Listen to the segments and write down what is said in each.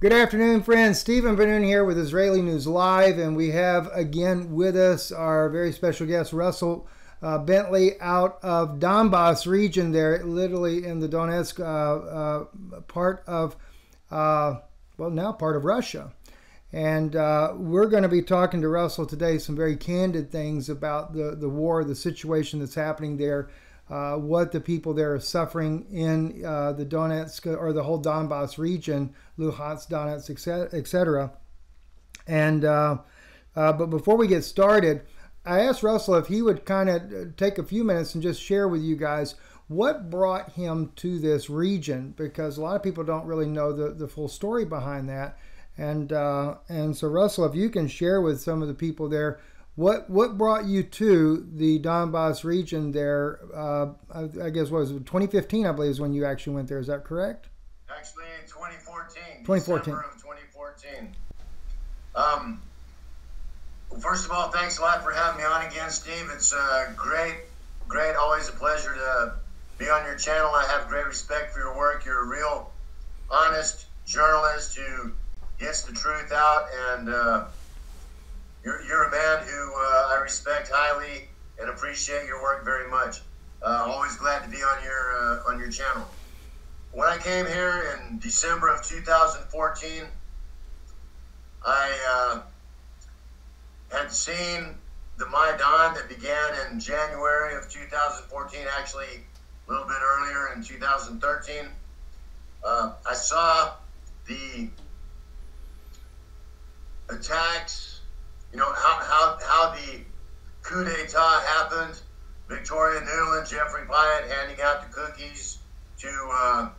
Good afternoon, friends. Stephen Ben-Nun here with Israeli News Live, and we have again with us our very special guest, Russell Bentley, out of Donbass region there, literally in the Donetsk part of, now part of Russia. And we're going to be talking to Russell today some very candid things about the war, the situation that's happening there, what the people there are suffering in the Donetsk or the whole Donbass region, Luhansk, Donetsk, etc. And but before we get started, I asked Russell if he would kind of take a few minutes and just share with you guys what brought him to this region, because a lot of people don't really know the full story behind that. And so Russell, if you can share with some of the people there, what brought you to the Donbass region there? I guess what was it, 2015, I believe, is when you actually went there. Is that correct? Actually, in 2014. 2014. December of 2014. Well, first of all, thanks a lot for having me on again, Steve. It's great, always a pleasure to be on your channel. I have great respect for your work. You're a real honest journalist who gets the truth out, and you're a man who I respect highly and appreciate your work very much. Always glad to be on your channel. When I came here in December of 2014, I had seen the Maidan that began in January of 2014, actually a little bit earlier in 2013. I saw the attacks, how the coup d'etat happened. Victoria Nuland, Jeffrey Pyatt handing out the cookies to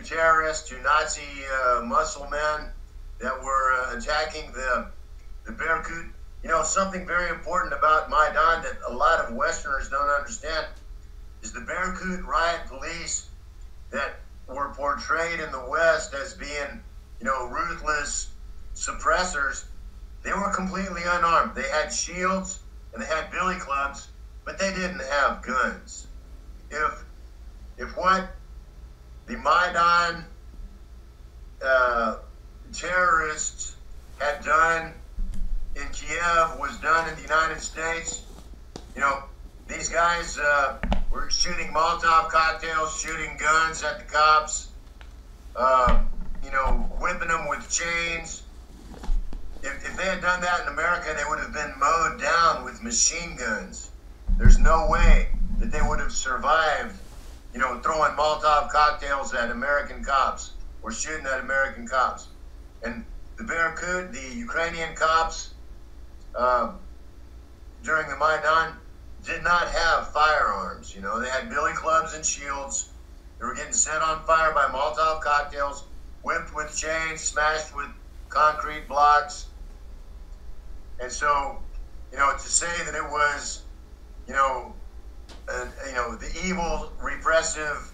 terrorists, to Nazi muscle men that were attacking the Berkut. Something very important about Maidan that a lot of Westerners don't understand is the Berkut riot police that were portrayed in the West as being, ruthless suppressors. They were completely unarmed. They had shields and they had billy clubs, but they didn't have guns. If what the Maidan terrorists had done in Kiev was done in the United States, these guys were shooting Molotov cocktails, shooting guns at the cops, whipping them with chains. If they had done that in America, they would have been mowed down with machine guns. There's no way that they would have survived, throwing Molotov cocktails at American cops or shooting at American cops. And the Berkut, the Ukrainian cops, during the Maidan, did not have firearms. They had billy clubs and shields. They were getting set on fire by Molotov cocktails, whipped with chains, smashed with concrete blocks. And so, to say that it was, the evil, repressive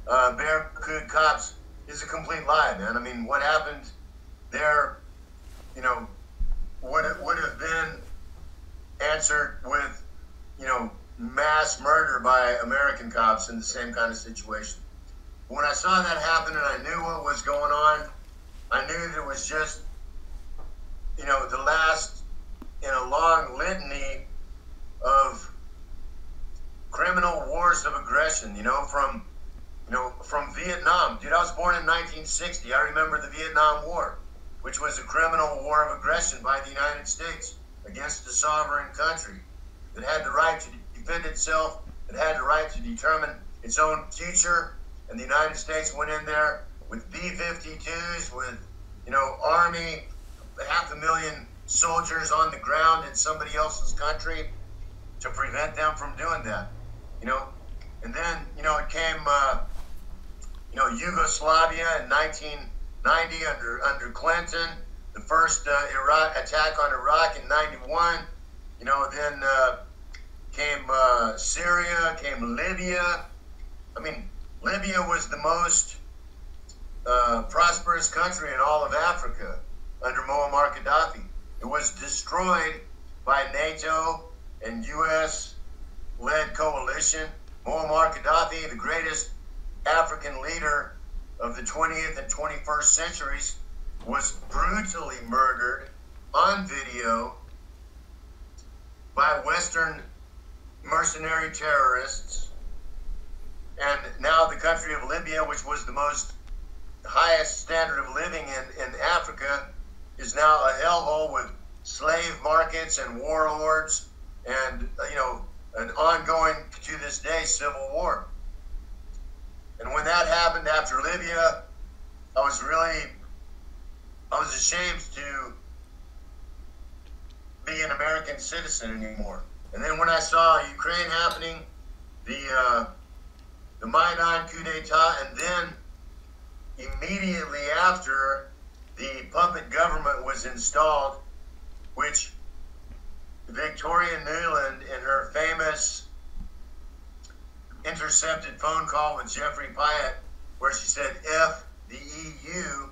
Berkut cops is a complete lie, man. I mean, what happened there, would have been answered with, mass murder by American cops in the same kind of situation. When I saw that happen and I knew what was going on, I knew that it was just, the last in a long litany of criminal wars of aggression, from Vietnam. Dude, I was born in 1960. I remember the Vietnam War, which was a criminal war of aggression by the United States against a sovereign country that had the right to defend itself, that had the right to determine its own future. And the United States went in there with B-52s, with, Army, 500,000 soldiers on the ground in somebody else's country to prevent them from doing that, And then, it came, Yugoslavia in 1990 under Clinton, the first Iraq attack on Iraq in 91. Then came Syria, came Libya. I mean, Libya was the most prosperous country in all of Africa under Muammar Gaddafi. It was destroyed by NATO and U.S.-led coalition. Muammar Gaddafi, the greatest African leader of the 20th and 21st centuries was brutally murdered on video by Western mercenary terrorists. And now the country of Libya, which was the most highest standard of living in Africa, is now a hellhole with slave markets and warlords and, an ongoing, to this day, civil war. And when that happened after Libya, I was ashamed to be an American citizen anymore. And then when I saw Ukraine happening, the Maidan coup d'etat, and then immediately after, the puppet government was installed, which Victoria Nuland, in her famous intercepted phone call with Jeffrey Pyatt, where she said, F the EU,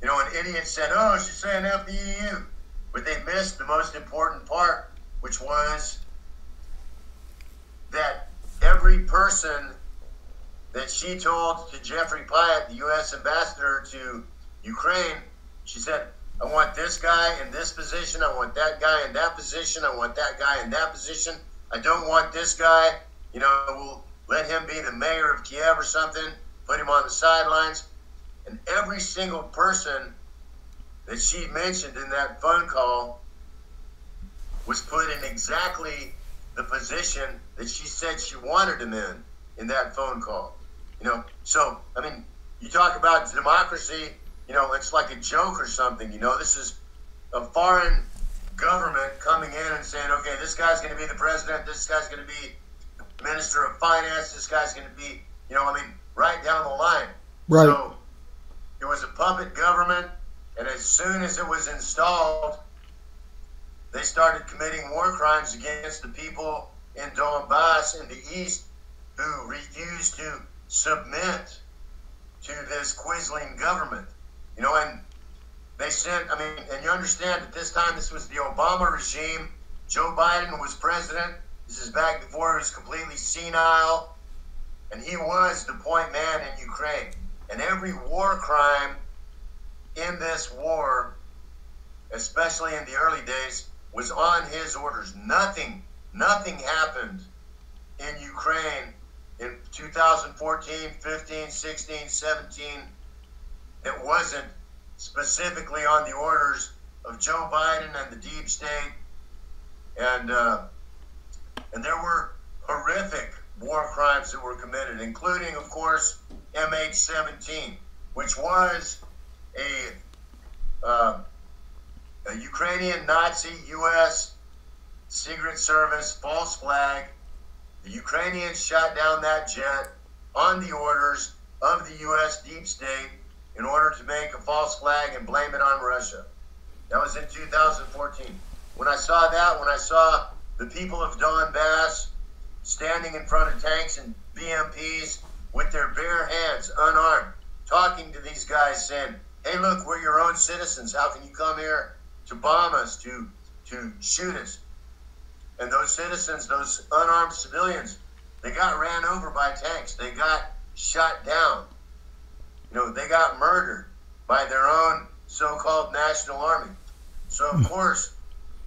an idiot said, oh, she's saying F the EU. But they missed the most important part, which was that every person that she told to Jeffrey Pyatt, the U.S. ambassador to Ukraine, she said, I want this guy in this position, I want that guy in that position, I want that guy in that position, I don't want this guy, we'll let him be the mayor of Kiev or something, put him on the sidelines. And every single person that she mentioned in that phone call was put in exactly the position that she said she wanted him in that phone call. So, you talk about democracy, it's like a joke or something, this is a foreign government coming in and saying, okay, this guy's going to be the president, this guy's going to be Minister of Finance, this guy's going to be, right down the line. Right. So it was a puppet government, and as soon as it was installed, they started committing war crimes against the people in Donbass in the east who refused to submit to this Quisling government. And they sent, and you understand at this time, this was the Obama regime. Joe Biden was president. This is back before he was completely senile. And he was the point man in Ukraine. And every war crime in this war, especially in the early days, was on his orders. Nothing happened in Ukraine in 2014, 15, 16, 17 that wasn't specifically on the orders of Joe Biden and the deep state. And there were horrific war crimes that were committed, including, of course, MH17, which was a Ukrainian Nazi U.S. Secret Service false flag. The Ukrainians shot down that jet on the orders of the U.S. deep state in order to make a false flag and blame it on Russia. That was in 2014. When I saw that, when I saw the people of Donbass standing in front of tanks and BMPs with their bare hands, unarmed, talking to these guys saying, hey, look, we're your own citizens. How can you come here to bomb us, to shoot us? And those citizens, those unarmed civilians, they got ran over by tanks. They got shot down. They got murdered by their own so-called national army. So, of course,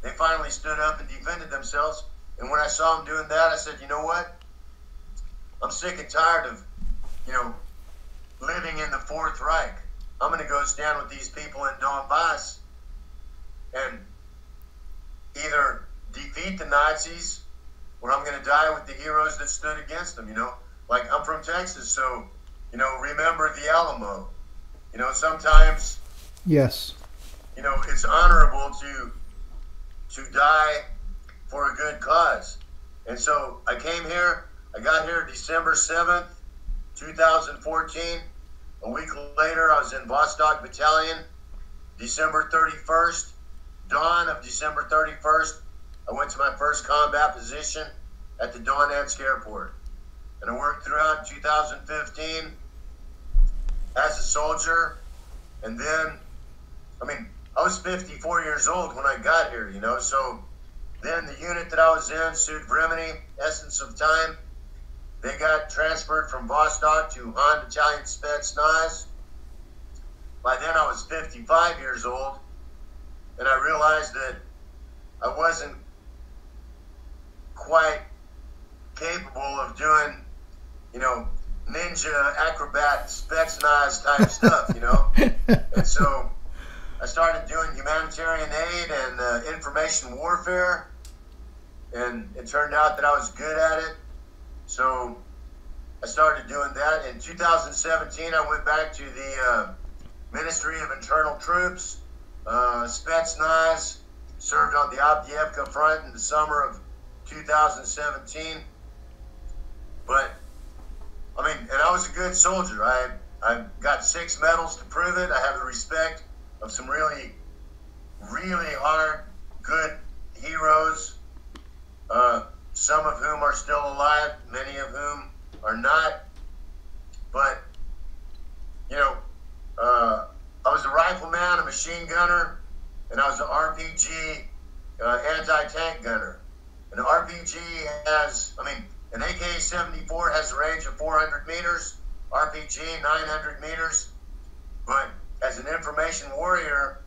they finally stood up and defended themselves. And when I saw them doing that, I said, you know what? I'm sick and tired of, living in the Fourth Reich. I'm going to go stand with these people in Donbass and either defeat the Nazis or I'm going to die with the heroes that stood against them, Like, I'm from Texas, so, remember the Alamo. Sometimes... Yes. It's honorable to die for a good cause. And so I came here, I got here December 7th, 2014. A week later, I was in Vostok Battalion. December 31st, dawn of December 31st, I went to my first combat position at the Donetsk airport. And I worked throughout 2015 as a soldier. And then, I was 54 years old when I got here, so then the unit that I was in, Sud Vremeny, Essence of Time, they got transferred from Vostok to Han Battalion Spetsnaz. By then I was 55 years old, and I realized that I wasn't quite capable of doing, ninja acrobat Spetsnaz type stuff, And so I started doing humanitarian aid and information warfare, and it turned out that I was good at it. So I started doing that. In 2017, I went back to the Ministry of Internal Troops, Spetsnaz, served on the Avdiivka front in the summer of 2017. But, and I was a good soldier. I got 6 medals to prove it. I have the respect of some really, really hard, good heroes, some of whom are still alive, many of whom are not. But, I was a rifleman, a machine gunner, and I was an RPG anti-tank gunner. An RPG has, an AK-74 has a range of 400 meters, RPG 900 meters. But as an information warrior,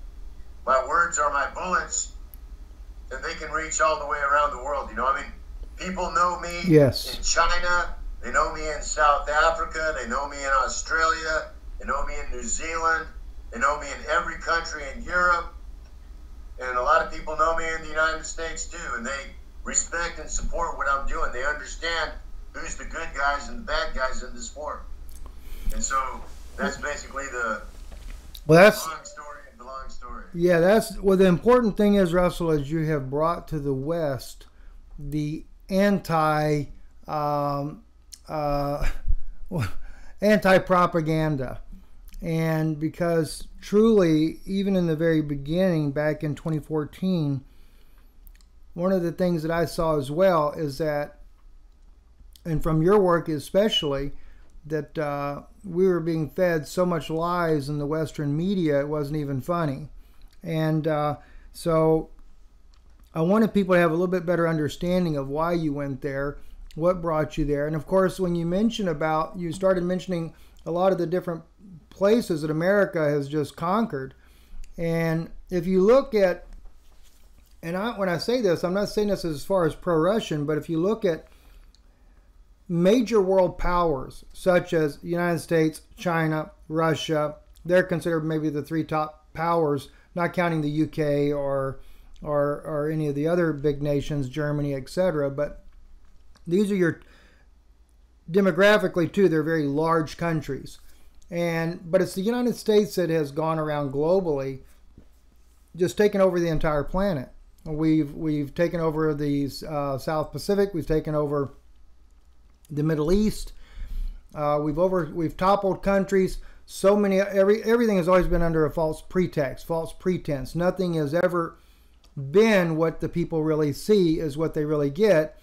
my words are my bullets, and they can reach all the way around the world. People know me in China, they know me in South Africa, they know me in Australia, they know me in New Zealand, they know me in every country in Europe, and a lot of people know me in the United States too, and they respect and support what I'm doing. They understand who's the good guys and the bad guys in the sport. And so that's basically the long story of the long story. Yeah, the important thing is, Russell, is you have brought to the West the anti-propaganda. And because truly, even in the very beginning, back in 2014, one of the things that I saw as well is that, and from your work especially, that we were being fed so much lies in the Western media, it wasn't even funny. And so I wanted people to have a little bit better understanding of why you went there, what brought you there. And of course, when you started mentioning a lot of the different places that America has just conquered. And if you look at, when I say this, I'm not saying this as far as pro-Russian, but if you look at major world powers such as the United States, China, Russia, they're considered maybe the 3 top powers, not counting the UK or any of the other big nations, Germany, etc. But these are your, demographically too, they're very large countries. But it's the United States that has gone around globally, just taken over the entire planet. We've taken over the South Pacific. We've taken over the Middle East. We've toppled countries. Everything has always been under a false pretext, false pretense. Nothing has ever been what the people really see is what they really get.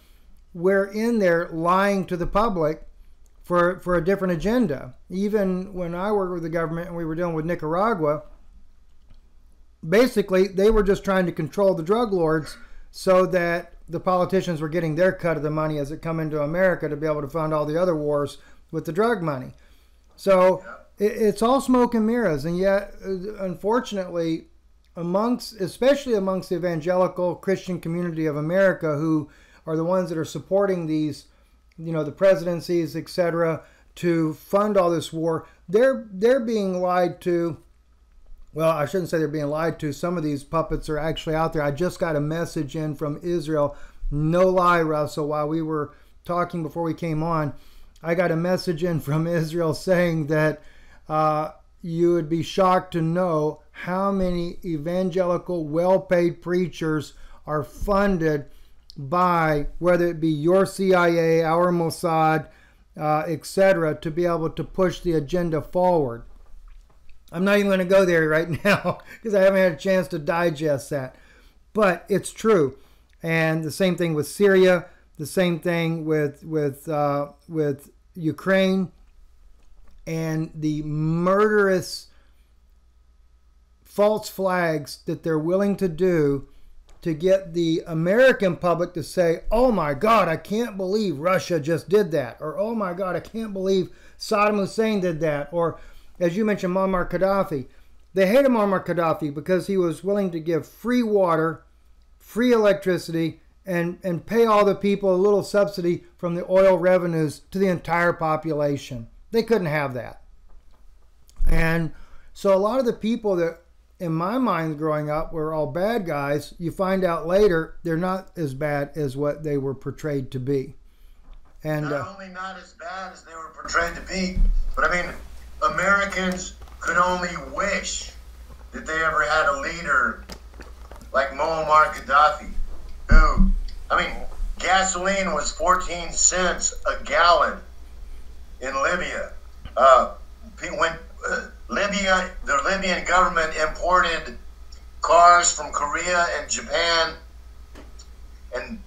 We're in there lying to the public for a different agenda. Even when I worked with the government and we were dealing with Nicaragua, basically they were just trying to control the drug lords so that the politicians were getting their cut of the money as it come into America to be able to fund all the other wars with the drug money. So it's all smoke and mirrors. And yet, unfortunately, especially amongst the evangelical Christian community of America, who are the ones that are supporting these, the presidencies, etc., to fund all this war, they're being lied to. Well, I shouldn't say they're being lied to. Some of these puppets are actually out there. I just got a message in from Israel. No lie, Russell, while we were talking before we came on, I got a message in from Israel saying that you would be shocked to know how many evangelical, well-paid preachers are funded by, whether it be your CIA, our Mossad, etc., to be able to push the agenda forward. I'm not even going to go there right now because I haven't had a chance to digest that. But it's true. And the same thing with Syria, the same thing with Ukraine, and the murderous false flags that they're willing to do to get the American public to say, oh my God, I can't believe Russia just did that. Or, oh my God, I can't believe Saddam Hussein did that. Or, as you mentioned, Muammar Gaddafi. They hated Muammar Gaddafi because he was willing to give free water, free electricity, and pay all the people a little subsidy from the oil revenues to the entire population. They couldn't have that. And so a lot of the people that, in my mind, growing up, were all bad guys, you find out later they're not as bad as what they were portrayed to be. And not only not as bad as they were portrayed to be, but I mean, Americans could only wish that they ever had a leader like Muammar Gaddafi, who, I mean, gasoline was 14 cents a gallon in Libya. When the Libyan government imported cars from Korea and Japan and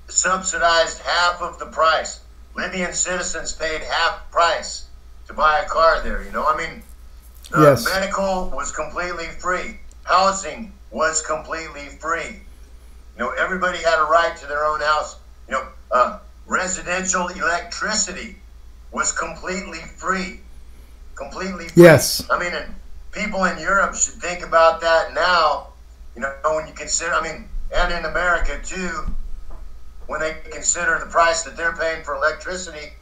subsidized half of the price. Libyan citizens paid half price to buy a car there. You know, I mean, yes. Medical was completely free. Housing was completely free. You know, everybody had a right to their own house. You know, residential electricity was completely free. Completely free. Yes. I mean, and people in Europe should think about that now, you know, when you consider, I mean, and in America too, when they consider the price that they're paying for electricity.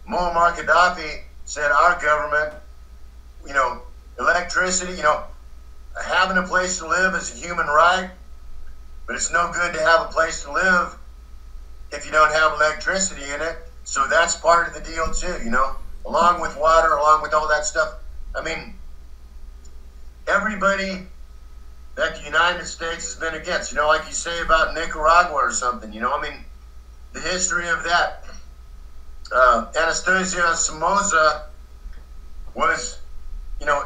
Muammar Gaddafi said our government, you know, electricity, you know, having a place to live is a human right, but it's no good to have a place to live if you don't have electricity in it. So that's part of the deal too, you know, along with water, along with all that stuff. I mean, everybody that the United States has been against, you know, like you say about Nicaragua or something, you know, I mean, the history of that. Anastasio Somoza was, you know,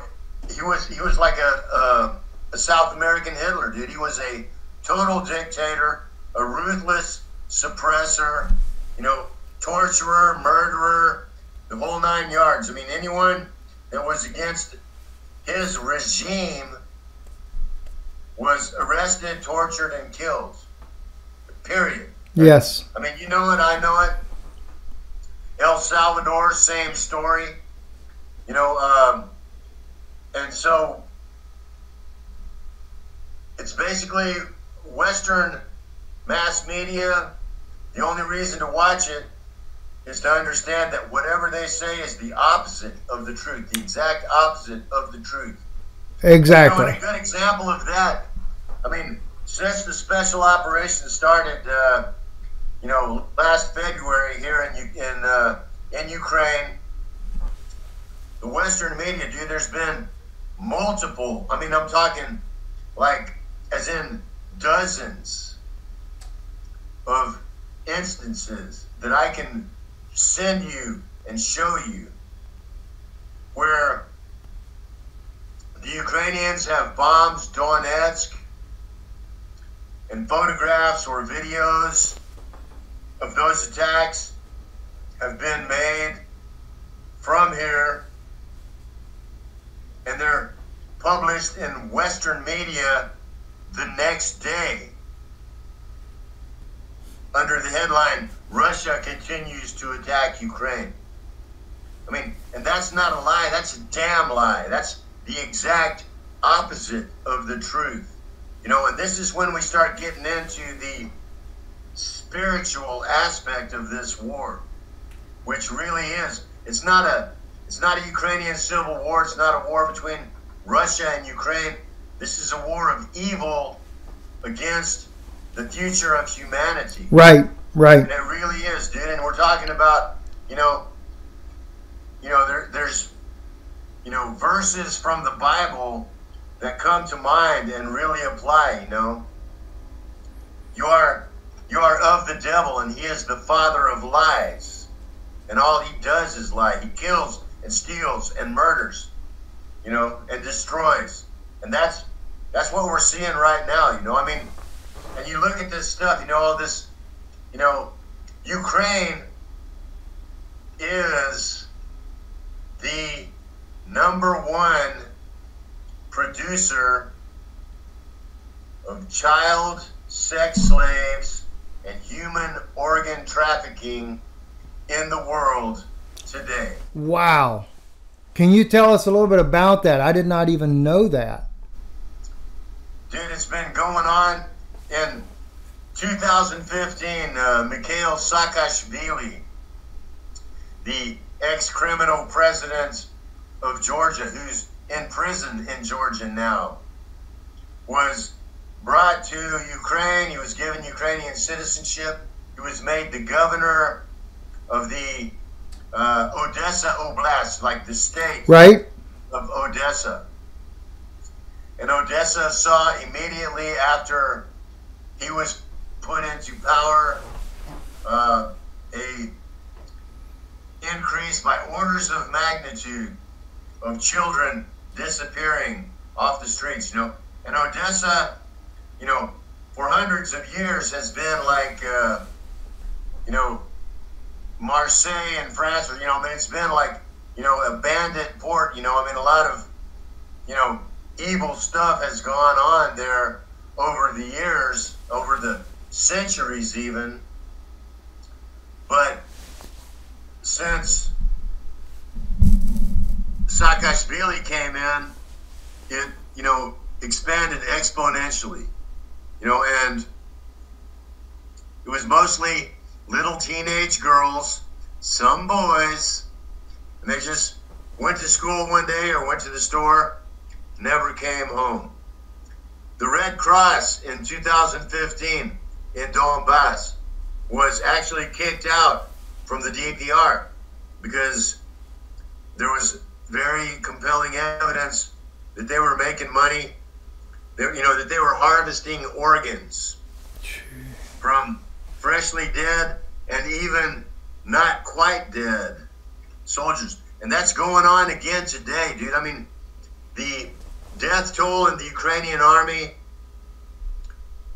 he was like a South American Hitler, dude. He was a total dictator, a ruthless suppressor, you know, torturer, murderer, the whole 9 yards. I mean, anyone that was against his regime was arrested, tortured, and killed. Period. Yes. I mean, you know it, I know it. El Salvador, same story. You know, and so it's basically Western mass media. The only reason to watch it is to understand that whatever they say is the opposite of the truth, the exact opposite of the truth. Exactly. You know, and a good example of that, I mean, since the special operation started, you know, last February here in Ukraine, the Western media, dude, there's been multiple, I mean, I'm talking like, as in dozens of instances that I can send you and show you where the Ukrainians have bombed Donetsk, and photographs or videos of those attacks have been made from here, and they're published in Western media the next day under the headline, Russia continues to attack Ukraine. I mean, and that's not a lie, that's a damn lie. That's the exact opposite of the truth. You know, and this is when we start getting into the spiritual aspect of this war, which really is, it's not a Ukrainian civil war, it's not a war between Russia and Ukraine. This is a war of evil against the future of humanity. Right, right. And it really is, dude. And we're talking about, there's verses from the Bible that come to mind and really apply, you know. You are of the devil, and he is the father of lies. And all he does is lie. He kills and steals and murders, you know, and destroys. And that's what we're seeing right now, you know. I mean, and you look at this stuff, you know, all this, you know, Ukraine is the #1 producer of child sex slaves and human organ trafficking in the world today. Wow. Can you tell us a little bit about that? I did not even know that. Dude, it's been going on. In 2015, Mikhail Saakashvili, the ex-criminal president of Georgia, who's in prison in Georgia now, was brought to Ukraine. He was given Ukrainian citizenship. He was made the governor of the Odessa Oblast, like the state Right? of Odessa. And Odessa saw immediately after he was put into power a increase by orders of magnitude of children disappearing off the streets, you know. And Odessa, you know, for hundreds of years has been like, you know, Marseille in France, or, you know, I mean, it's been like, you know, a bandit port, you know, I mean, a lot of, you know, evil stuff has gone on there over the years, over the centuries even. But since Saakashvili came in, it, you know, expanded exponentially, you know, and it was mostly little teenage girls, some boys, and they just went to school one day or went to the store, never came home. The Red Cross in 2015 in Donbass was actually kicked out from the DPR because there was very compelling evidence that they were making money, that, you know, that they were harvesting organs from freshly dead and even not quite dead soldiers. And that's going on again today, dude. I mean, the death toll in the Ukrainian army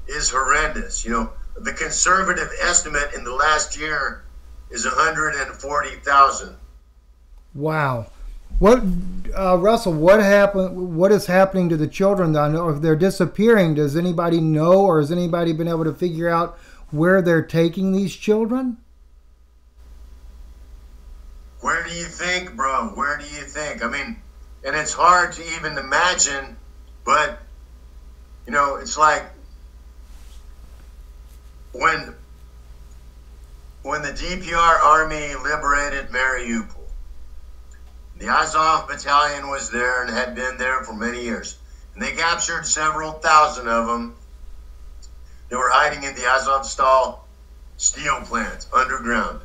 is horrendous. You know, the conservative estimate in the last year is 140,000. Wow. What, Russell, what happened? What is happening to the children? I know if they're disappearing, does anybody know, or has anybody been able to figure out where they're taking these children? Where do you think, bro? Where do you think? I mean, and it's hard to even imagine, but, you know, it's like when the DPR army liberated Mariupol, the Azov battalion was there and had been there for many years. And they captured several thousand of them. They were hiding in the Azovstal steel plant underground.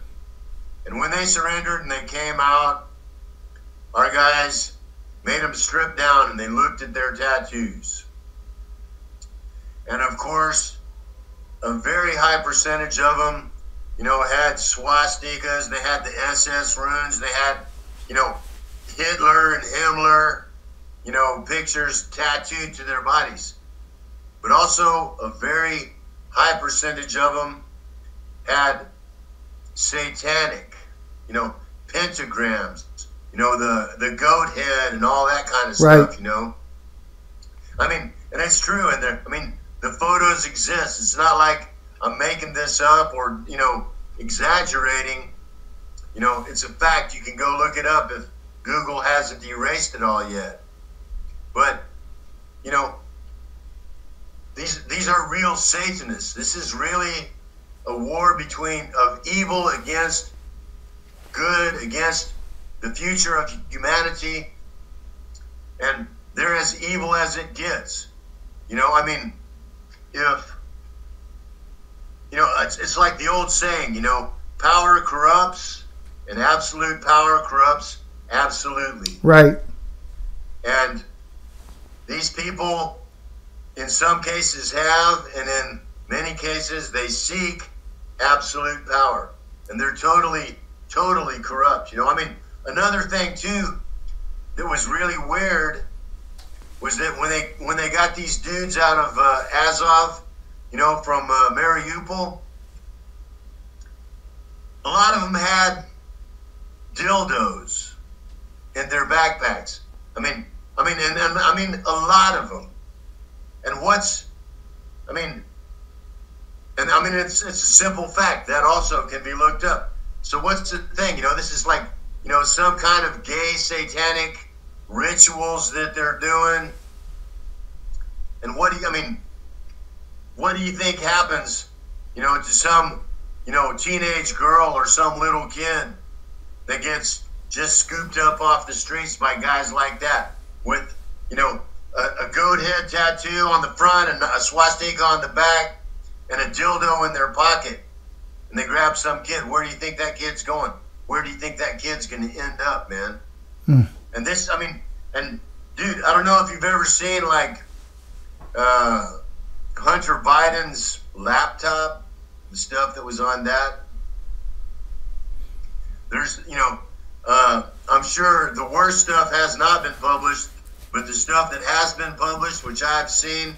And when they surrendered and they came out, our guys made them strip down and they looked at their tattoos. And of course, a very high percentage of them, you know, had swastikas, they had the SS runes, they had, you know, Hitler and Himmler, you know, pictures tattooed to their bodies. But also a very high percentage of them had satanic, you know, pentagrams, you know, the goat head and all that kind of stuff, Right. you know. I mean, and it's true, and I mean, the photos exist. It's not like I'm making this up or, you know, exaggerating. You know, it's a fact. You can go look it up if Google hasn't erased it all yet. But, you know, these are real Satanists. This is really a war of evil against good, against the future of humanity. And they're as evil as it gets. You know, I mean, if, you know, it's like the old saying, you know, power corrupts and absolute power corrupts absolutely. Right. And these people, in some cases, have, and in many cases, they seek absolute power. And they're totally, totally corrupt. You know, I mean, another thing, too, that was really weird was that when they got these dudes out of Azov, you know, from Mariupol, a lot of them had dildos in their backpacks. I mean, a lot of them. And I mean, it's a simple fact that also can be looked up. So what's the thing? You know, this is like, you know, some kind of gay satanic rituals that they're doing. And what do you think happens, you know, to some, you know, teenage girl or some little kid that gets just scooped up off the streets by guys like that with, you know, a goat head tattoo on the front and a swastika on the back and a dildo in their pocket, and they grab some kid? Where do you think that kid's going? Where do you think that kid's going to end up, man? And this, I mean, and dude, I don't know if you've ever seen like Hunter Biden's laptop, the stuff that was on that. There's, you know, I'm sure the worst stuff has not been published, but the stuff that has been published, which I've seen,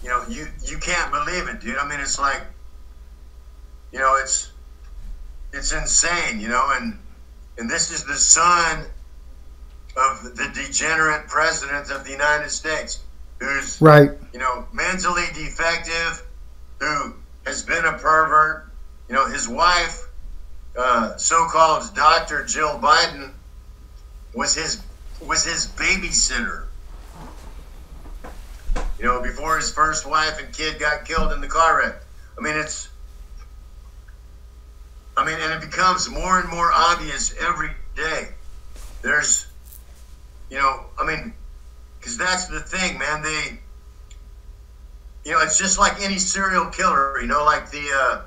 you know, you can't believe it, dude. I mean, it's like, you know, it's insane, you know, and this is the son of the degenerate president of the United States, who's, right, you know, mentally defective, who has been a pervert. You know, his wife, so-called Dr. Jill Biden, was his babysitter. You know, before his first wife and kid got killed in the car wreck. And it becomes more and more obvious every day. There's, you know, I mean, because that's the thing, man. They, you know, it's just like any serial killer, you know, like the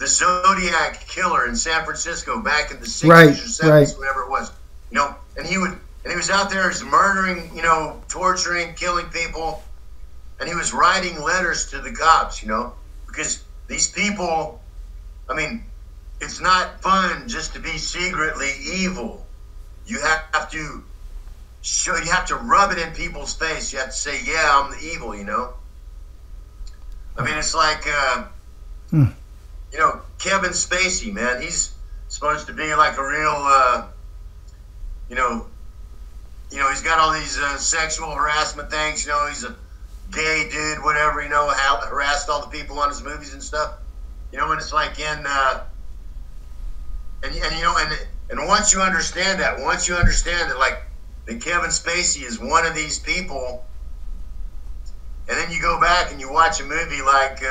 Zodiac killer in San Francisco back in the 60s right, or 70s, right, whatever it was. You know, and he was out there just murdering, you know, torturing, killing people, and he was writing letters to the cops, you know, because these people, I mean, it's not fun just to be secretly evil. You have to show, you have to rub it in people's face. You have to say, yeah, I'm the evil, you know. I mean, it's like, you know, Kevin Spacey, man. He's supposed to be like a real, you know, he's got all these sexual harassment things. You know, he's a gay dude, whatever. You know, harassed all the people on his movies and stuff. You know, and it's like in, and you know, and once you understand that, like, that Kevin Spacey is one of these people, and then you go back and you watch a movie like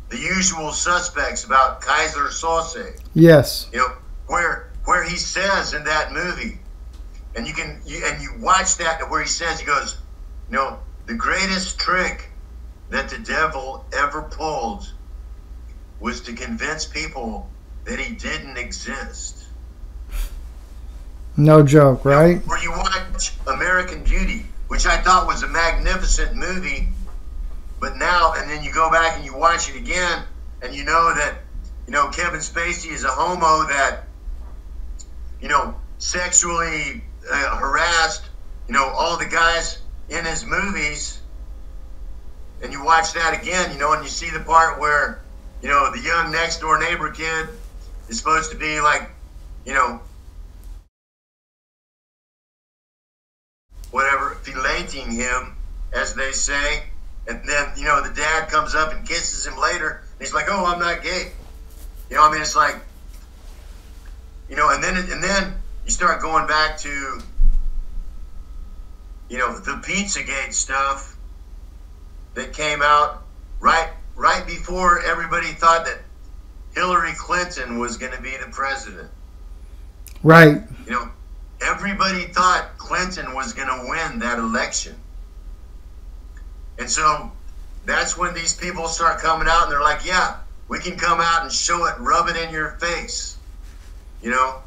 The Usual Suspects about Kaiser Soze. Yes. You know, where he says in that movie, and you watch that where he says, he goes, you know, the greatest trick that the devil ever pulled was to convince people that he didn't exist. No joke, right? Where you watch American Beauty, which I thought was a magnificent movie, but now, and then you go back and you watch it again, and you know that, you know, Kevin Spacey is a homo that, you know, sexually harassed, you know, all the guys in his movies, and you watch that again, you know, and you see the part where, you know, the young next door neighbor kid is supposed to be like, you know, whatever, filleting him, as they say, and then, you know, the dad comes up and kisses him later, and he's like, oh, I'm not gay. You know, I mean, it's like, you know, and then you start going back to, you know, the Pizzagate stuff that came out right before everybody thought that Hillary Clinton was going to be the president. Right. You know, everybody thought Clinton was going to win that election. And so that's when these people start coming out and they're like, yeah, we can come out and show it, rub it in your face, you know?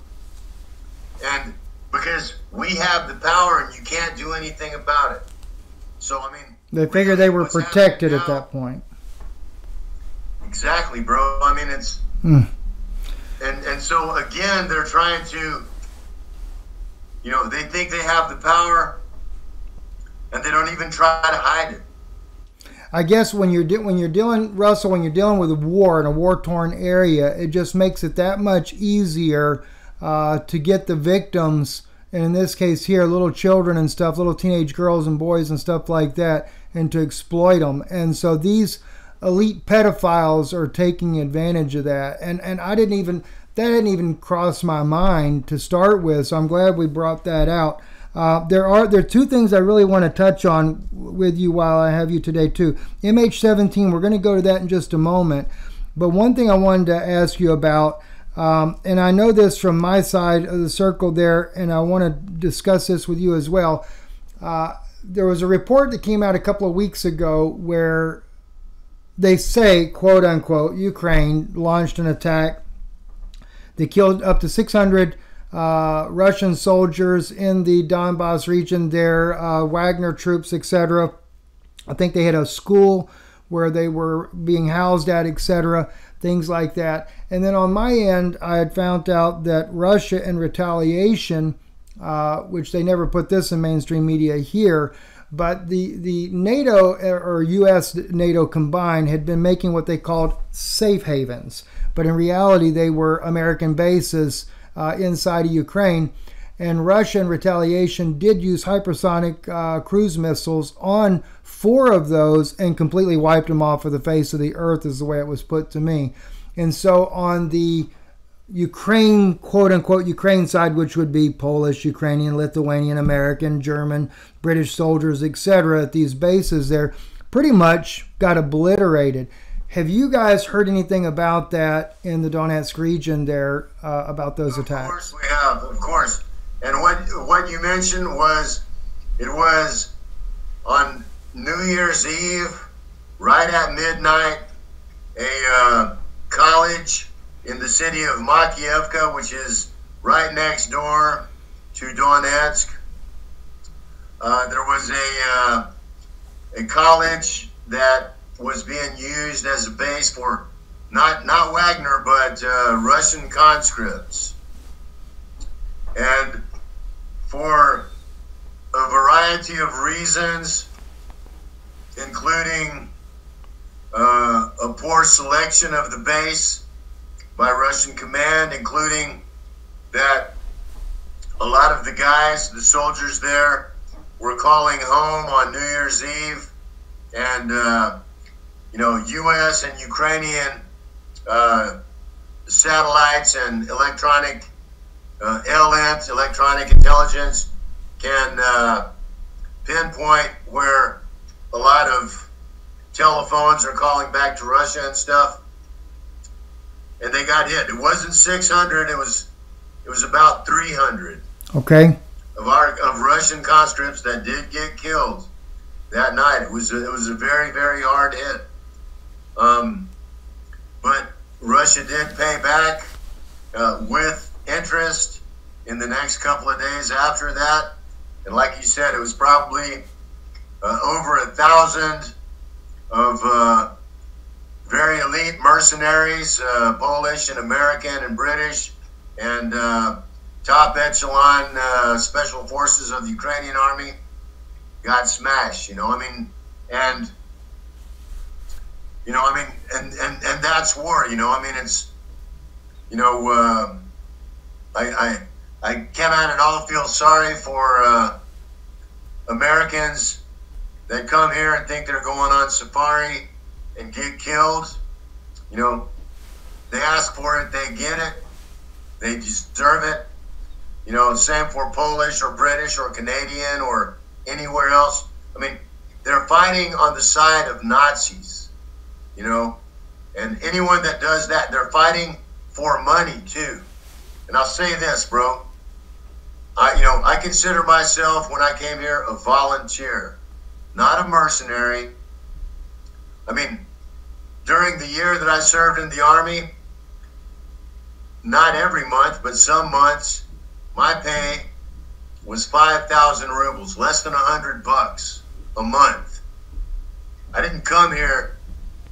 And because we have the power and you can't do anything about it. So, I mean, they figured they were protected at that point. Exactly, bro. I mean, it's, and so again, they're trying to, you know, they think they have the power and they don't even try to hide it. I guess when you're dealing, Russell, when you're dealing with a war in a war-torn area, it just makes it that much easier to get the victims, and in this case here, little children and stuff, little teenage girls and boys and stuff like that, and to exploit them. And so these elite pedophiles are taking advantage of that. And that didn't even cross my mind to start with. So I'm glad we brought that out. There are two things I really want to touch on with you while I have you today too. MH17, we're going to go to that in just a moment. But one thing I wanted to ask you about, and I know this from my side of the circle there, and I want to discuss this with you as well. There was a report that came out a couple of weeks ago where they say, quote unquote, Ukraine launched an attack. They killed up to 600 Russian soldiers in the Donbass region there, Wagner troops, etc. I think they had a school where they were being housed at, etc., things like that. And then on my end, I had found out that Russia, in retaliation, which they never put this in mainstream media here, but the NATO or U.S. NATO combined had been making what they called safe havens. But in reality, they were American bases inside of Ukraine. And Russia, in retaliation, did use hypersonic cruise missiles on 4 of those and completely wiped them off of the face of the earth, is the way it was put to me. And so on the Ukraine, quote-unquote Ukraine side, which would be Polish, Ukrainian, Lithuanian, American, German, British soldiers, etc., at these bases there, pretty much got obliterated. Have you guys heard anything about that in the Donetsk region there, about those attacks? Of course we have, of course. And what you mentioned was, it was on New Year's Eve, right at midnight, a college in the city of Makiivka, which is right next door to Donetsk. There was a college that was being used as a base for not Wagner, but Russian conscripts. And for a variety of reasons, including a poor selection of the base by Russian command, including that a lot of the guys, the soldiers there, were calling home on New Year's Eve, and U.S. and Ukrainian satellites and electronic ELINT, electronic intelligence, can pinpoint where a lot of telephones are calling back to Russia and stuff, and they got hit. It wasn't 600; it was about 300. Okay. Of Russian conscripts that did get killed that night. It was a very, very hard hit. But Russia did pay back with interest in the next couple of days after that. And like you said, it was probably over 1,000 of very elite mercenaries, Polish and American and British, and top echelon special forces of the Ukrainian army got smashed. And that's war. It's, I cannot at all feel sorry for Americans that come here and think they're going on safari and get killed. They ask for it, they get it, they deserve it. Same for Polish or British or Canadian or anywhere else. They're fighting on the side of Nazis, and anyone that does that, they're fighting for money too. And I'll say this, bro. I consider myself, when I came here, a volunteer, not a mercenary. During the year that I served in the Army, not every month, but some months, my pay was 5,000 rubles, less than $100 a month. I didn't come here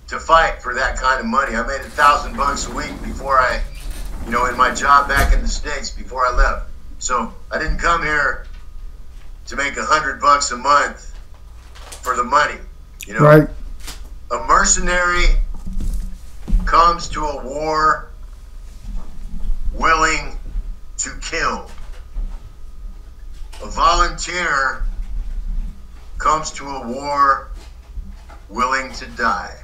to fight for that kind of money. I made $1,000 a week before I, in my job back in the States before I left. So I didn't come here to make $100 a month for the money. Right. A mercenary comes to a war willing to kill. A volunteer comes to a war willing to die.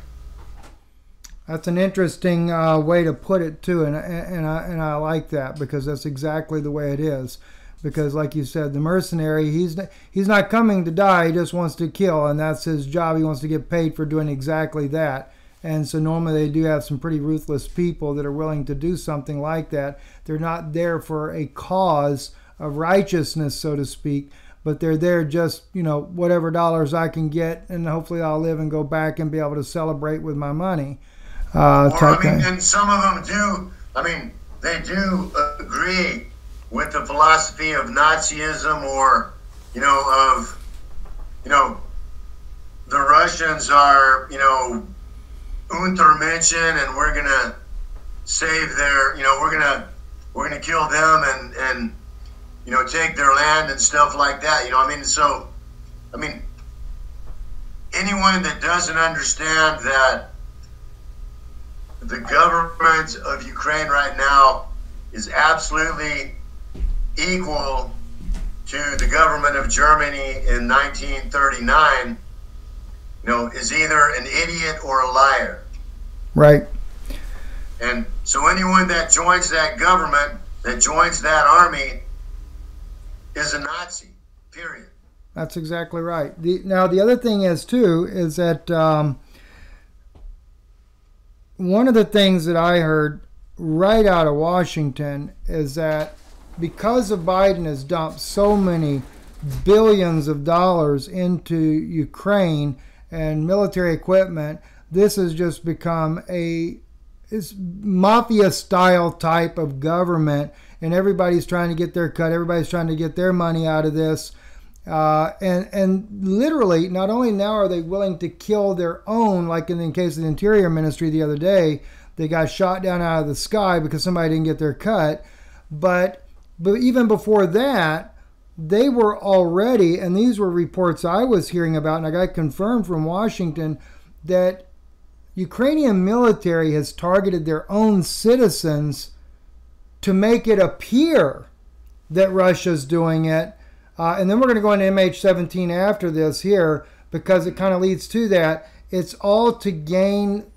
That's an interesting way to put it too, and I like that because that's exactly the way it is. Because, like you said, the mercenary, he's not coming to die; he just wants to kill, and that's his job. He wants to get paid for doing exactly that. And so normally they do have some pretty ruthless people that are willing to do something like that. They're not there for a cause of righteousness, so to speak, but they're there just, whatever dollars I can get, and hopefully I'll live and go back and be able to celebrate with my money. And some of them do. They do agree with the philosophy of Nazism, or the Russians are Untermenschen, and we're gonna save their, we're gonna kill them and take their land and stuff like that. So anyone that doesn't understand that the government of Ukraine right now is absolutely equal to the government of Germany in 1939, is either an idiot or a liar. Right. And so anyone that joins that government, that joins that army, is a Nazi, period. That's exactly right. Now, the other thing is, too, is that one of the things that I heard right out of Washington is that because of Biden has dumped so many billions of dollars into Ukraine and military equipment, this has just become a mafia-style type of government, and everybody's trying to get their cut. Everybody's trying to get their money out of this. And literally, not only now are they willing to kill their own, like in the case of the Interior Ministry the other day, they got shot down out of the sky because somebody didn't get their cut. But even before that, they were already, and these were reports I was hearing about, and I got confirmed from Washington, that Ukrainian military has targeted their own citizens to make it appear that Russia's doing it. And then we're going to go into MH17 after this here, because it kind of leads to that. It's all to gain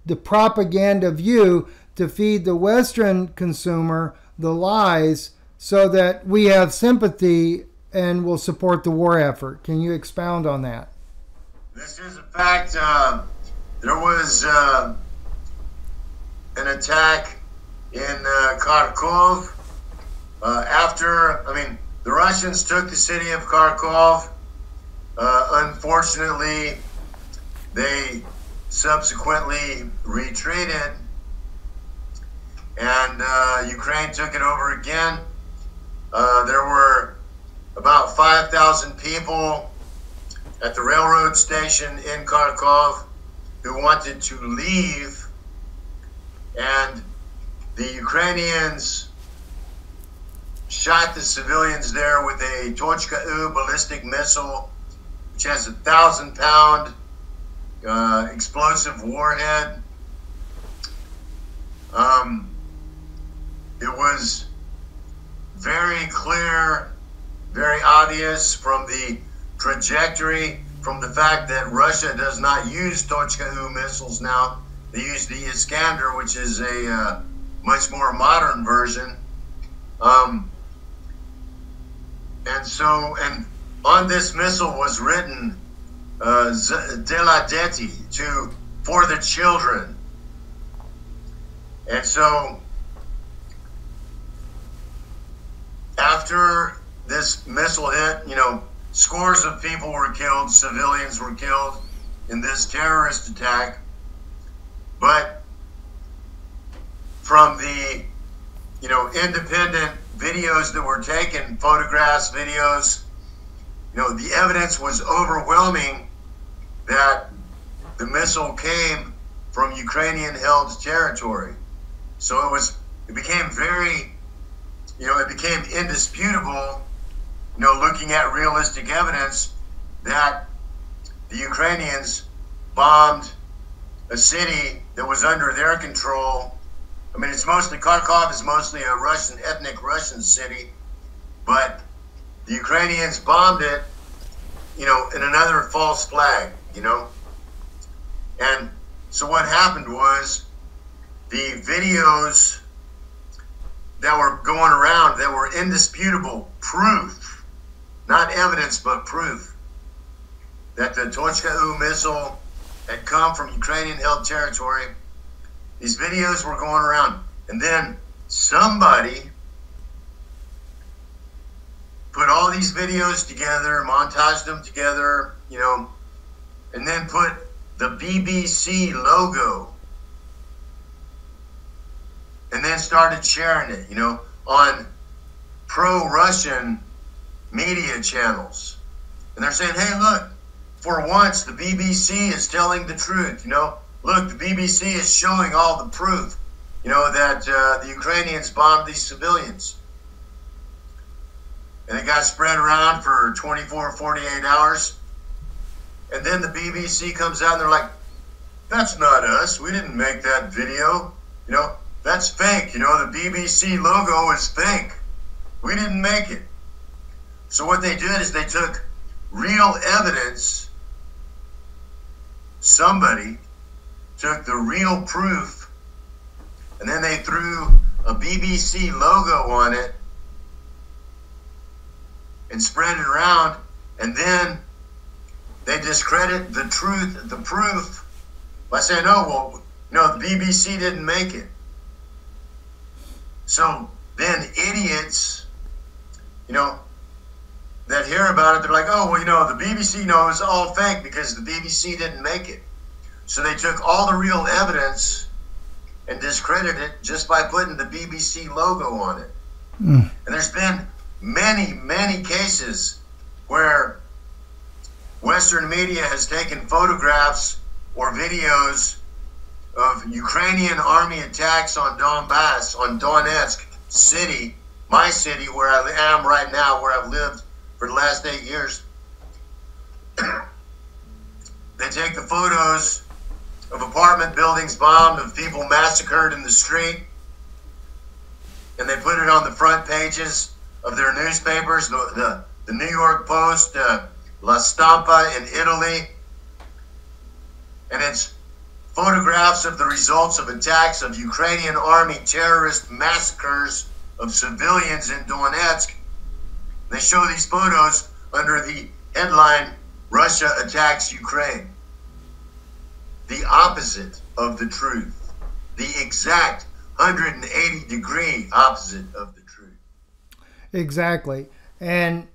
the propaganda view, to feed the Western consumer the lies, so that we have sympathy and will support the war effort. Can you expound on that? This is a fact. There was an attack in Kharkov the Russians took the city of Kharkov. Unfortunately, they subsequently retreated, and Ukraine took it over again. There were about 5,000 people at the railroad station in Kharkov who wanted to leave, and the Ukrainians shot the civilians there with a Tochka-U ballistic missile, which has a 1,000-pound explosive warhead. It was very clear, very obvious from the trajectory, from the fact that Russia does not use Tochka-U missiles now. They use the Iskander, which is a much more modern version. And on this missile was written Deladeti, for the children. And so after this missile hit, scores of people were killed, civilians were killed in this terrorist attack. But from the independent videos that were taken, photographs, videos, the evidence was overwhelming that the missile came from Ukrainian-held territory. So it became very, it became indisputable, looking at realistic evidence, that the Ukrainians bombed a city that was under their control. Kharkov is mostly a ethnic Russian city, but the Ukrainians bombed it, in another false flag, And So what happened was the videos that were going around that were indisputable proof, not evidence, but proof, that the Tochka-U missile had come from Ukrainian-held territory. These videos were going around. And then somebody put all these videos together, montaged them together, you know, and then put the BBC logo, and then started sharing it, you know, on pro-Russian media channels. And they're saying, hey, look, for once, the BBC is telling the truth, you know. Look, the BBC is showing all the proof, you know, that the Ukrainians bombed these civilians. And it got spread around for 24, 48 hours. And then the BBC comes out and they're like, that's not us. We didn't make that video. You know, that's fake. You know, the BBC logo is fake. We didn't make it. So what they did is they took real evidence. Somebody took the real proof, and then they threw a BBC logo on it and spread it around, and then they discredit the truth, the proof, by saying, oh, well, you know, the BBC didn't make it. So then idiots, you know, that hear about it, they're like, oh, well, you know, the BBC, you know, it's all fake because the BBC didn't make it. So they took all the real evidence and discredited it just by putting the BBC logo on it. And there's been many, many cases where Western media has taken photographs or videos of Ukrainian army attacks on Donbass, on Donetsk city, my city where I am right now, where I've lived for the last 8 years. They take the photos of apartment buildings bombed, of people massacred in the street, and they put it on the front pages of their newspapers, the New York Post, La Stampa in Italy, and it's photographs of the results of attacks of Ukrainian army terrorist massacres of civilians in Donetsk. They show these photos under the headline, Russia attacks Ukraine. The opposite of the truth. The exact 180-degree opposite of the truth. Exactly. And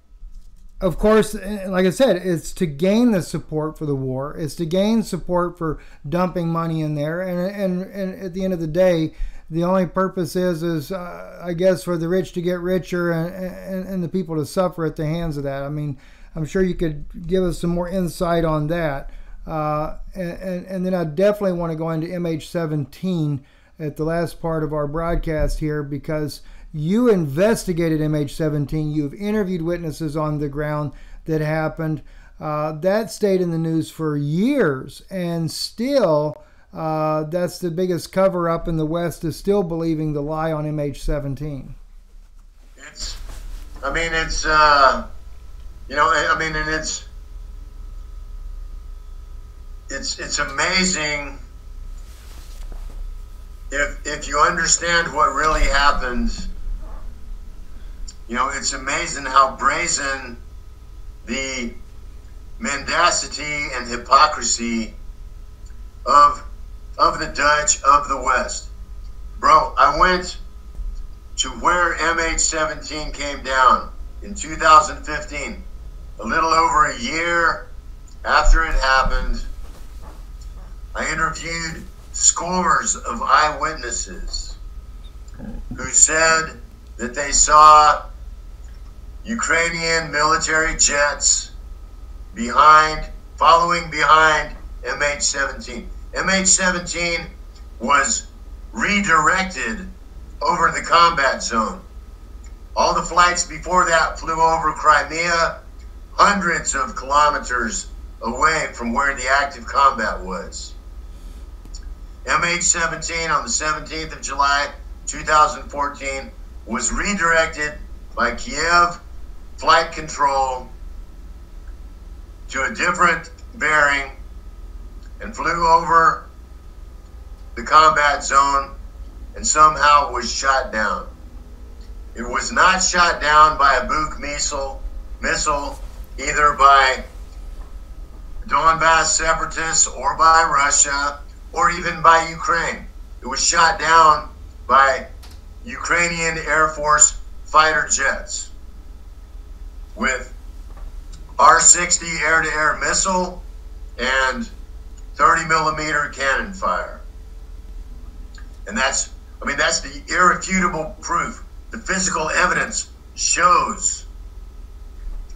of course, like I said, it's to gain the support for the war. It's to gain support for dumping money in there. And at the end of the day, the only purpose is I guess, for the rich to get richer and the people to suffer at the hands of that. I mean, I'm sure you could give us some more insight on that. And then I definitely want to go into MH17 at the last part of our broadcast here, because you investigated MH17. You've interviewed witnesses on the ground that happened. That stayed in the news for years, and still that's the biggest cover-up in the West, is still believing the lie on MH17. It's, I mean, it's, you know, I mean, and it's amazing if you understand what really happened. You know, it's amazing how brazen the mendacity and hypocrisy of the Dutch, of the West. Bro, I went to where MH17 came down in 2015, a little over a year after it happened. I interviewed scores of eyewitnesses who said that they saw Ukrainian military jets following behind MH17. MH17 was redirected over the combat zone. All the flights before that flew over Crimea, hundreds of kilometers away from where the active combat was. MH17 on the 17th of July, 2014, was redirected by Kiev flight control to a different bearing and flew over the combat zone and somehow was shot down. It was not shot down by a Buk missile, either by Donbass separatists or by Russia or even by Ukraine. It was shot down by Ukrainian Air Force fighter jets with R-60 air-to-air missile and 30 millimeter cannon fire. And that's the irrefutable proof. The physical evidence shows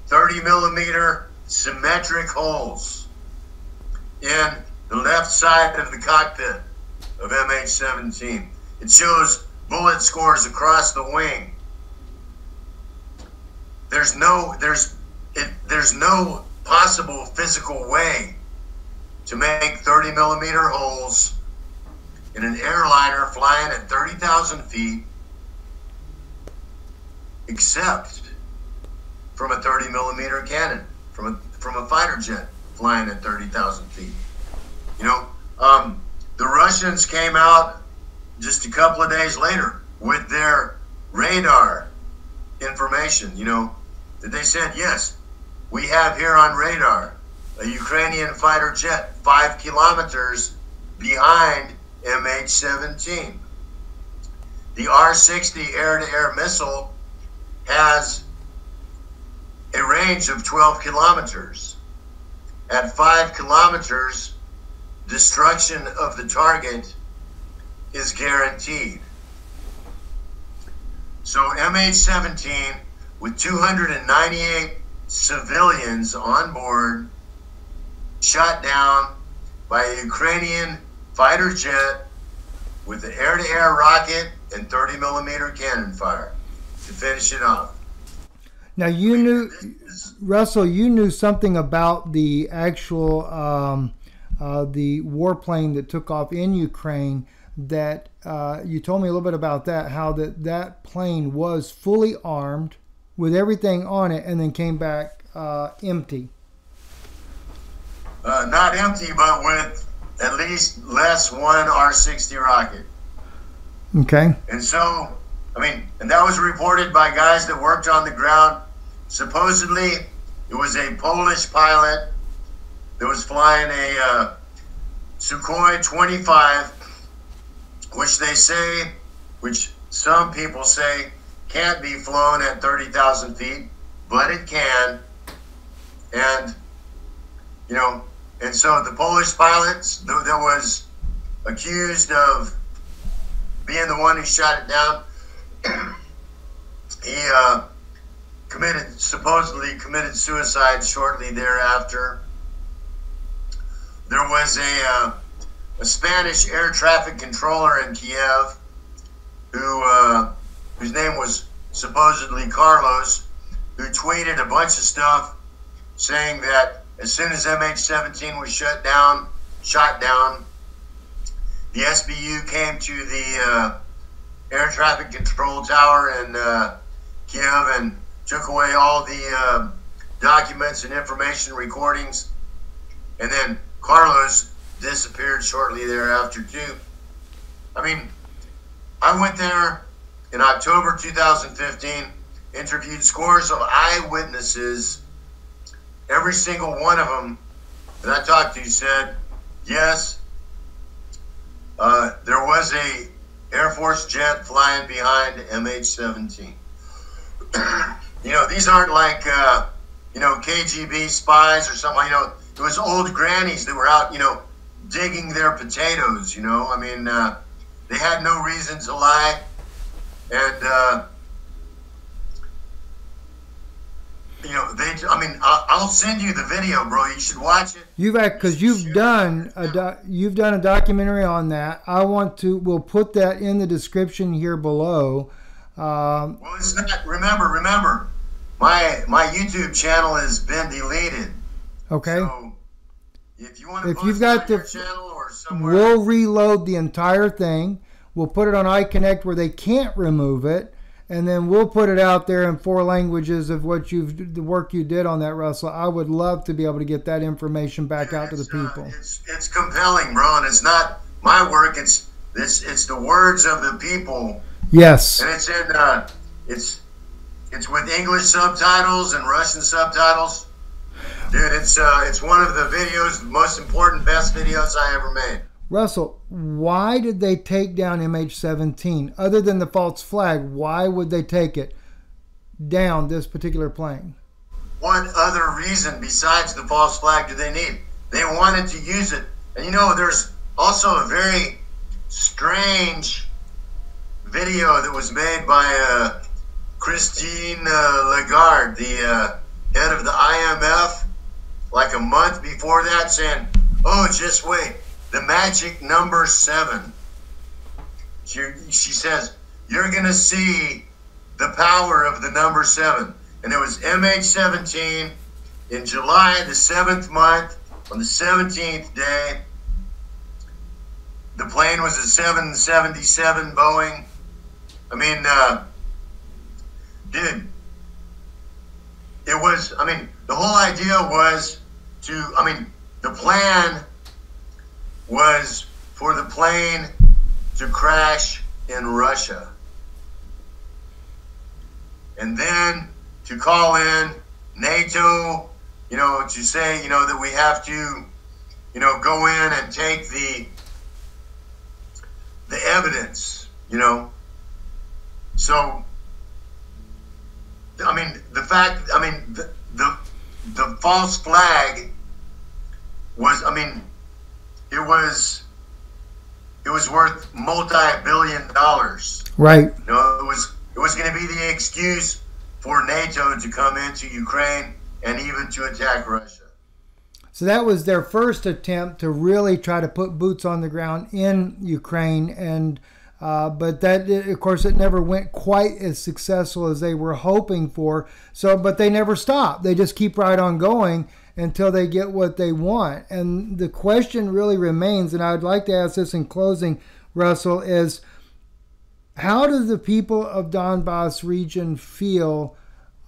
30 millimeter symmetric holes in the left side of the cockpit of MH17. It shows bullet scores across the wing. There's no possible physical way to make 30 millimeter holes in an airliner flying at 30,000 feet except from a 30 millimeter cannon from a fighter jet flying at 30,000 feet. The Russians came out just a couple of days later with their radar information, that they said, yes, we have here on radar a Ukrainian fighter jet 5 kilometers behind MH17. The R-60 air-to-air missile has a range of 12 kilometers. At 5 kilometers, destruction of the target is guaranteed. So MH17, with 298 civilians on board, shot down by a Ukrainian fighter jet with an air-to-air rocket and 30 millimeter cannon fire to finish it off. Now Russell, you knew something about the actual the warplane that took off in Ukraine. That you told me a little bit about that, how that plane was fully armed with everything on it, and then came back empty. Not empty, but with at least less one R-60 rocket. Okay. And so, and that was reported by guys that worked on the ground. Supposedly, it was a Polish pilot that was flying a Sukhoi 25, which some people say can't be flown at 30,000 feet, but it can. And, and so the Polish pilot that was accused of being the one who shot it down, he supposedly committed suicide shortly thereafter. There was a Spanish air traffic controller in Kiev whose name was supposedly Carlos, who tweeted a bunch of stuff saying that as soon as MH17 was shot down, the SBU came to the air traffic control tower in Kiev and took away all the documents and information recordings, and then Carlos disappeared shortly thereafter too. I went there in October 2015, interviewed scores of eyewitnesses. Every single one of them that I talked to said, yes, there was a Air Force jet flying behind MH17. These aren't like, KGB spies or something. It was old grannies that were out, digging their potatoes, they had no reason to lie. And, I'll send you the video, bro. You should watch it. You've done a documentary on that. We'll put that in the description here below. Well, it's not. Remember, my YouTube channel has been deleted. Okay. So if you want to post it on your channel or somewhere, we'll reload the entire thing. We'll put it on iConnect where they can't remove it, and then we'll put it out there in 4 languages of the work you did on that, Russell. I would love to be able to get that information back out to the people. It's compelling, bro, and it's not my work. It's It's the words of the people. Yes. And it's in it's with English subtitles and Russian subtitles. Dude, it's one of the videos, the most important, best videos I ever made. Russell, why did they take down MH17? Other than the false flag, why would they take it down, this particular plane? What other reason besides the false flag do they need? They wanted to use it. And you know, there's also a very strange video that was made by Christine Lagarde, the head of the IMF, like a month before that, saying, oh, just wait, the magic number 7. She says, you're going to see the power of the number 7. And it was MH17 in July, the 7th month, on the 17th day. The plane was a 777 Boeing. I mean, dude, it was, I mean, the whole idea was to, I mean, the plan was for the plane to crash in Russia. And then to call in NATO, you know, to say, you know, that we have to, you know, go in and take the evidence, you know. So, I mean, the fact, I mean, the false flag was, I mean, it was worth multi-billion dollars. Right. You know, it was going to be the excuse for NATO to come into Ukraine and even to attack Russia. So that was their first attempt to really try to put boots on the ground in Ukraine, and but that, of course, it never went quite as successful as they were hoping for. So, but they never stop. They just keep right on going until they get what they want. And the question really remains, and I'd like to ask this in closing, Russell, is how do the people of Donbass region feel?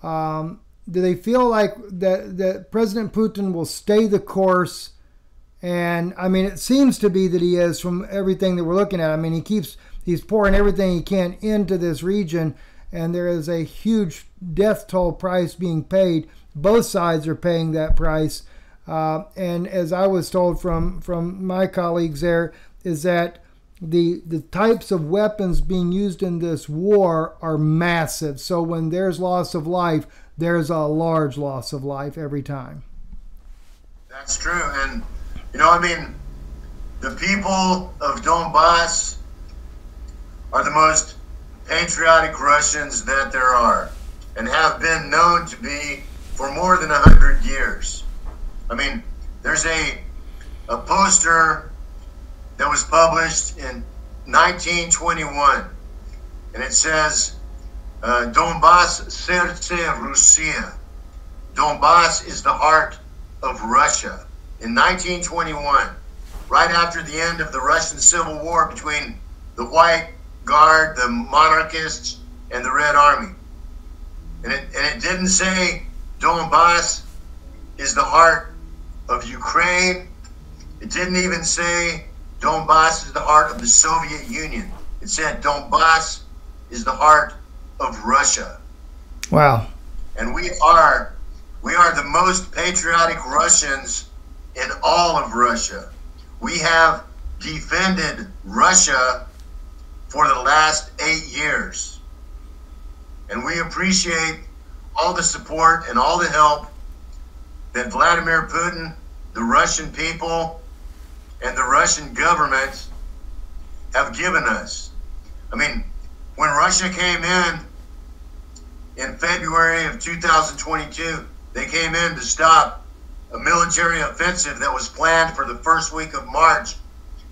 Do they feel like that President Putin will stay the course? And I mean, it seems to be that he is, from everything that we're looking at. I mean, he's pouring everything he can into this region, and there is a huge death toll price being paid. Both sides are paying that price. And as I was told from my colleagues there, is that the types of weapons being used in this war are massive. So when there's loss of life, there's a large loss of life every time. That's true. And, you know, I mean, the people of Donbass are the most patriotic Russians that there are, and have been known to be for more than 100 years. I mean, there's a poster that was published in 1921, and it says, Donbass serce Russia. Donbass is the heart of Russia. In 1921, right after the end of the Russian Civil War between the White Guard, the monarchists, and the Red Army. And it didn't say Donbass is the heart of Ukraine. It didn't even say Donbass is the heart of the Soviet Union. It said Donbass is the heart of Russia. Wow. And we are the most patriotic Russians in all of Russia. We have defended Russia for the last 8 years. And we appreciate all the support and all the help that Vladimir Putin, the Russian people, and the Russian government have given us. I mean, when Russia came in February of 2022, they came in to stop a military offensive that was planned for the first week of March.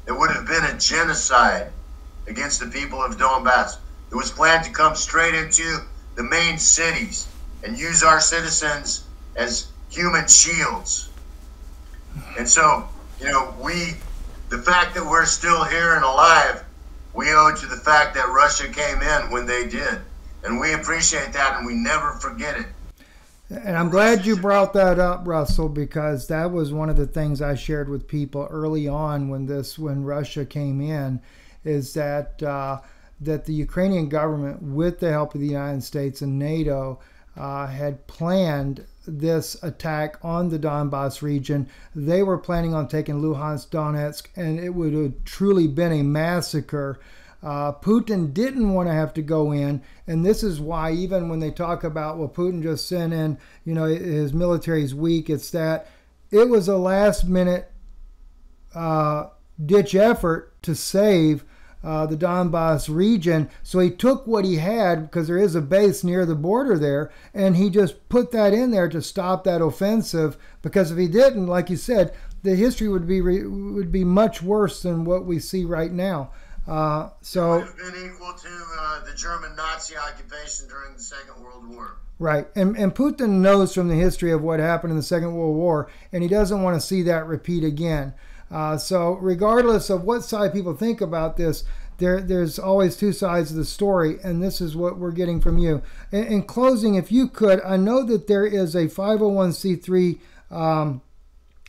It would have been a genocide against the people of Donbass. It was planned to come straight into the main cities and use our citizens as human shields. And so, you know, the fact that we're still here and alive, we owe to the fact that Russia came in when they did. And we appreciate that, and we never forget it. And I'm glad you brought that up, Russell, because that was one of the things I shared with people early on when Russia came in, is that that the Ukrainian government, with the help of the United States and NATO, had planned this attack on the Donbass region. They were planning on taking Luhansk, Donetsk, and it would have truly been a massacre. Putin didn't want to have to go in, and this is why even when they talk about, well, Putin just sent in, his military is weak, it's that it was a last-minute ditch effort to save the Donbass region. So he took what he had, because there is a base near the border there, and he just put that in there to stop that offensive, because if he didn't, like you said, the history would be much worse than what we see right now. So it would have been equal to the German Nazi occupation during the Second World War. Right, and Putin knows from the history of what happened in the Second World War, and he doesn't want to see that repeat again. So regardless of what side people think about this, there's always two sides of the story, and this is what we're getting from you. In closing, if you could, I know that there is a 501c3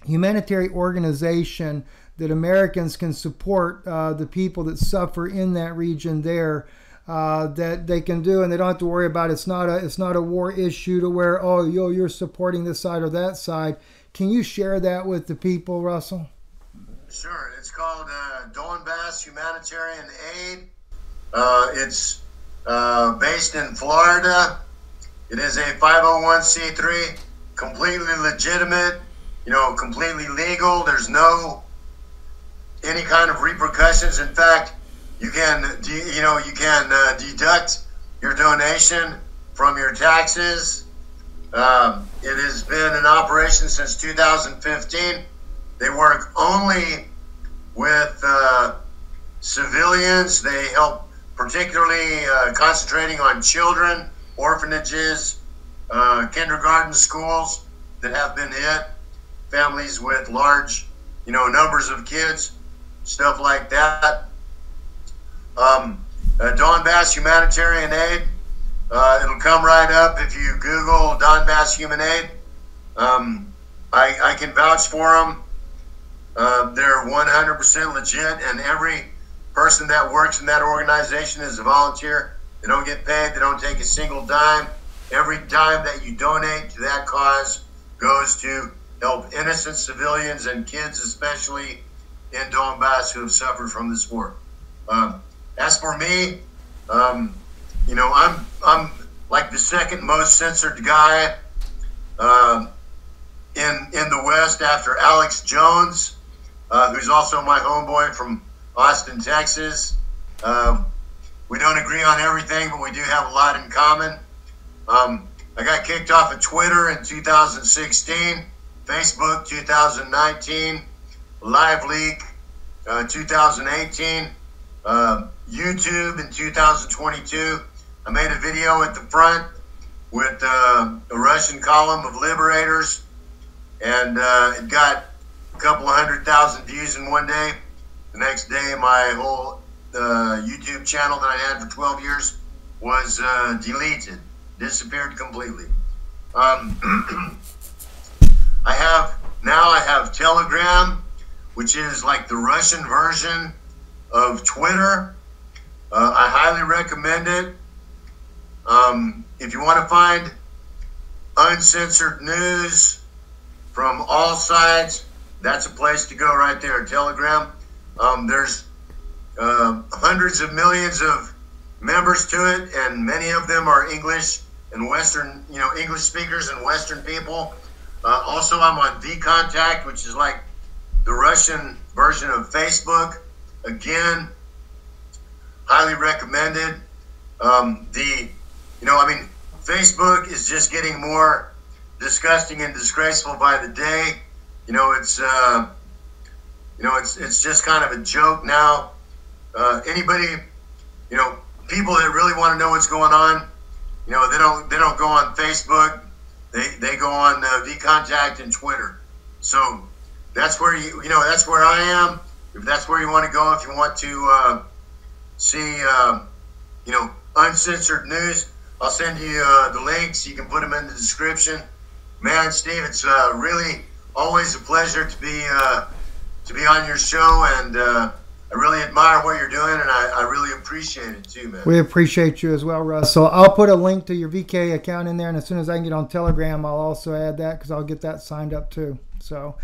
humanitarian organization that Americans can support the people that suffer in that region there, that they can do, and they don't have to worry about it's not a war issue to where, oh, you're supporting this side or that side. Can you share that with the people, Russell? Sure. It's called Donbass Humanitarian Aid. It's based in Florida. It is a 501c3, completely legitimate, completely legal. There's no any kind of repercussions. In fact, you can deduct your donation from your taxes. It has been in operation since 2015. They work only with civilians. They help particularly concentrating on children, orphanages, kindergarten schools that have been hit, families with large, numbers of kids, stuff like that. Donbass Humanitarian Aid. It'll come right up if you Google Donbass Human Aid. I can vouch for them. They're 100% legit, and every person that works in that organization is a volunteer. They don't get paid. They don't take a single dime. Every dime that you donate to that cause goes to help innocent civilians and kids, especially in Donbass, who have suffered from this war. As for me, I'm like the second most censored guy in the West after Alex Jones, who's also my homeboy from Austin, Texas. We don't agree on everything, but we do have a lot in common. I got kicked off of Twitter in 2016, Facebook 2019, LiveLeak 2018, YouTube in 2022. I made a video at the front with a Russian column of liberators, and it got a couple of 100,000 views in one day. The next day, my whole YouTube channel that I had for 12 years was deleted, disappeared completely. I have Telegram, which is like the Russian version of Twitter. I highly recommend it. If you want to find uncensored news from all sides, that's a place to go right there, Telegram. There's hundreds of millions of members to it, and many of them are English and Western, English speakers and Western people. Also, I'm on VKontakte, which is like the Russian version of Facebook. Again, highly recommended. Facebook is just getting more disgusting and disgraceful by the day. It's just kind of a joke now. Anybody, people that really want to know what's going on, they don't go on Facebook. They go on VKontakte and Twitter. So that's where that's where I am. If that's where you want to go, if you want to see uncensored news, I'll send you the links. You can put them in the description. Man, Steve, it's really always a pleasure to be on your show, and I really admire admire what you're doing, and I really appreciate it too, man. We appreciate you as well, Russell. I'll put a link to your VK account in there, and as soon as I can get on Telegram, I'll also add that because I'll get that signed up too. So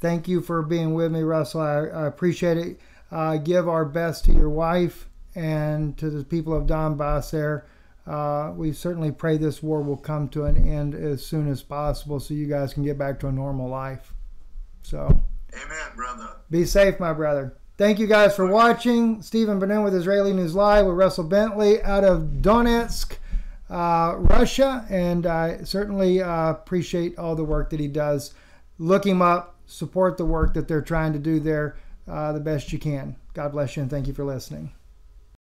thank you for being with me, Russell. I appreciate it. Give our best to your wife and to the people of Donbass there. We certainly pray this war will come to an end as soon as possible so you guys can get back to a normal life. So, amen, brother. Be safe, my brother. Thank you guys for watching. Stephen Ben-Nun with Israeli News Live with Russell Bentley out of Donetsk, Russia. And I certainly appreciate all the work that he does. Look him up. Support the work that they're trying to do there the best you can. God bless you, and thank you for listening.